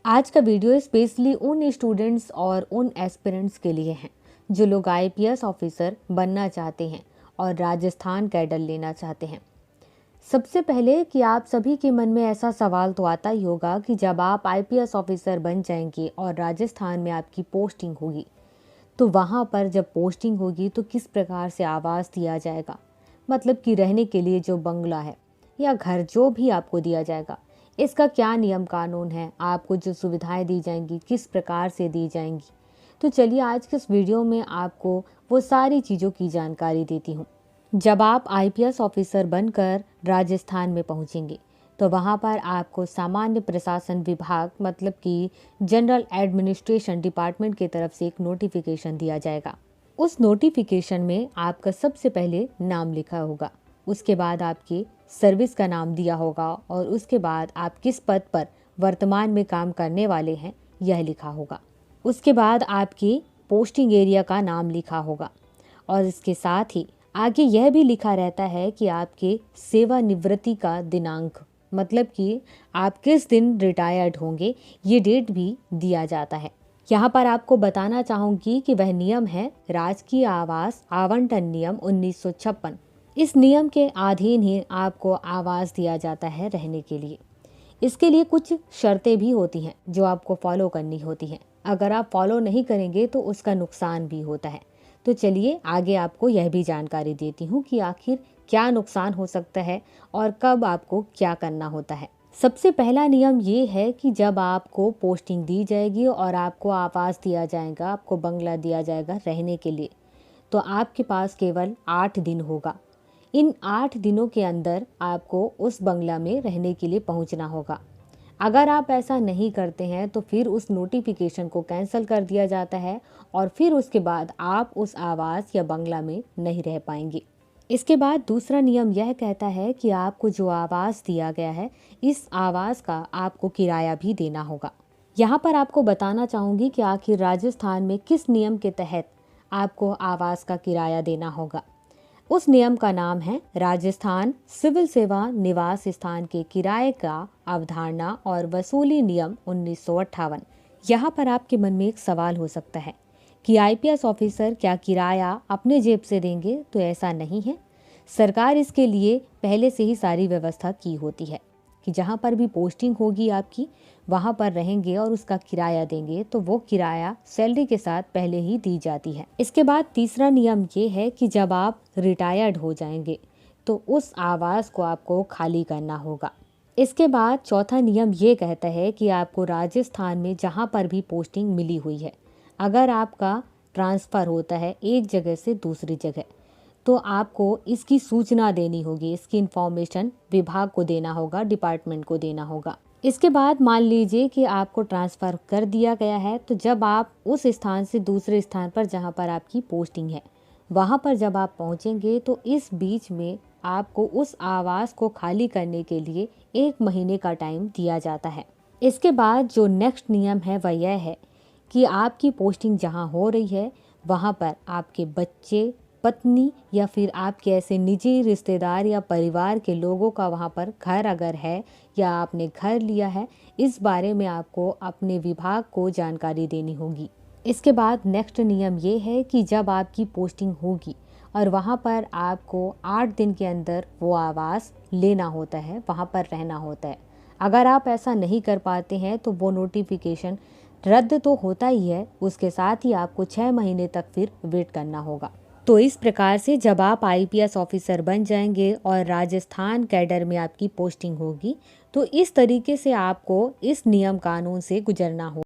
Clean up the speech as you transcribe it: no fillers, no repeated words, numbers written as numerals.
आज का video specially उन स्टूडेंट्स और उन एस्पिरेंट्स के लिए हैं जो लोग आईपीएस ऑफिसर बनना चाहते हैं और राजस्थान कैडर लेना चाहते हैं। सबसे पहले कि आप सभी के मन में ऐसा सवाल तो आता ही होगा कि जब आप आईपीएस ऑफिसर बन जाएंगे और राजस्थान में आपकी पोस्टिंग होगी तो वहाँ पर जब पोस्टिंग होगी तो किस प्रकार से आवास दिया जाएगा, मतलब कि रहने के लिए जो बंगला है या घर जो भी आपको दिया जाएगा, इसका क्या नियम कानून है, आपको जो सुविधाएं दी जाएंगी किस प्रकार से दी जाएंगी। तो चलिए आज के इस वीडियो में आपको वो सारी चीज़ों की जानकारी देती हूँ। जब आप आईपीएस ऑफिसर बनकर राजस्थान में पहुँचेंगे तो वहाँ पर आपको सामान्य प्रशासन विभाग मतलब कि जनरल एडमिनिस्ट्रेशन डिपार्टमेंट की तरफ से एक नोटिफिकेशन दिया जाएगा। उस नोटिफिकेशन में आपका सबसे पहले नाम लिखा होगा, उसके बाद आपके सर्विस का नाम दिया होगा और उसके बाद आप किस पद पर वर्तमान में काम करने वाले हैं यह लिखा होगा। उसके बाद आपके पोस्टिंग एरिया का नाम लिखा होगा और इसके साथ ही आगे यह भी लिखा रहता है कि आपके सेवानिवृत्ति का दिनांक, मतलब कि आप किस दिन रिटायर्ड होंगे, ये डेट भी दिया जाता है। यहाँ पर आपको बताना चाहूँगी कि वह नियम है राजकीय आवास आवंटन नियम 1956। इस नियम के अधीन ही आपको आवास दिया जाता है रहने के लिए। इसके लिए कुछ शर्तें भी होती हैं जो आपको फॉलो करनी होती हैं। अगर आप फॉलो नहीं करेंगे तो उसका नुकसान भी होता है। तो चलिए आगे आपको यह भी जानकारी देती हूँ कि आखिर क्या नुकसान हो सकता है और कब आपको क्या करना होता है। सबसे पहला नियम ये है कि जब आपको पोस्टिंग दी जाएगी और आपको आवास दिया जाएगा, आपको बंगला दिया जाएगा रहने के लिए, तो आपके पास केवल 8 दिन होगा। इन 8 दिनों के अंदर आपको उस बंगला में रहने के लिए पहुंचना होगा। अगर आप ऐसा नहीं करते हैं तो फिर उस नोटिफिकेशन को कैंसिल कर दिया जाता है और फिर उसके बाद आप उस आवास या बंगला में नहीं रह पाएंगे। इसके बाद दूसरा नियम यह कहता है कि आपको जो आवास दिया गया है इस आवास का आपको किराया भी देना होगा। यहाँ पर आपको बताना चाहूँगी कि आखिर राजस्थान में किस नियम के तहत आपको आवास का किराया देना होगा। उस नियम का नाम है राजस्थान सिविल सेवा निवास स्थान के किराए का अवधारणा और वसूली नियम 1958। यहाँ पर आपके मन में एक सवाल हो सकता है कि आईपीएस ऑफिसर क्या किराया अपने जेब से देंगे? तो ऐसा नहीं है। सरकार इसके लिए पहले से ही सारी व्यवस्था की होती है कि जहाँ पर भी पोस्टिंग होगी आपकी वहाँ पर रहेंगे और उसका किराया देंगे, तो वो किराया सैलरी के साथ पहले ही दी जाती है। इसके बाद तीसरा नियम ये है कि जब आप रिटायर्ड हो जाएंगे तो उस आवास को आपको खाली करना होगा। इसके बाद चौथा नियम ये कहता है कि आपको राजस्थान में जहाँ पर भी पोस्टिंग मिली हुई है, अगर आपका ट्रांसफ़र होता है एक जगह से दूसरी जगह, तो आपको इसकी सूचना देनी होगी, इसकी इन्फॉर्मेशन विभाग को देना होगा, डिपार्टमेंट को देना होगा। इसके बाद मान लीजिए कि आपको ट्रांसफ़र कर दिया गया है, तो जब आप उस स्थान से दूसरे स्थान पर जहां पर आपकी पोस्टिंग है वहां पर जब आप पहुंचेंगे तो इस बीच में आपको उस आवास को खाली करने के लिए 1 महीने का टाइम दिया जाता है। इसके बाद जो नेक्स्ट नियम है वह यह है कि आपकी पोस्टिंग जहाँ हो रही है वहाँ पर आपके बच्चे, पत्नी या फिर आपके ऐसे निजी रिश्तेदार या परिवार के लोगों का वहाँ पर घर अगर है या आपने घर लिया है, इस बारे में आपको अपने विभाग को जानकारी देनी होगी। इसके बाद नेक्स्ट नियम ये है कि जब आपकी पोस्टिंग होगी और वहाँ पर आपको 8 दिन के अंदर वो आवास लेना होता है, वहाँ पर रहना होता है। अगर आप ऐसा नहीं कर पाते हैं तो वो नोटिफिकेशन रद्द तो होता ही है, उसके साथ ही आपको 6 महीने तक फिर वेट करना होगा। तो इस प्रकार से जब आप आईपीएस ऑफिसर बन जाएंगे और राजस्थान कैडर में आपकी पोस्टिंग होगी तो इस तरीके से आपको इस नियम कानून से गुजरना होगा।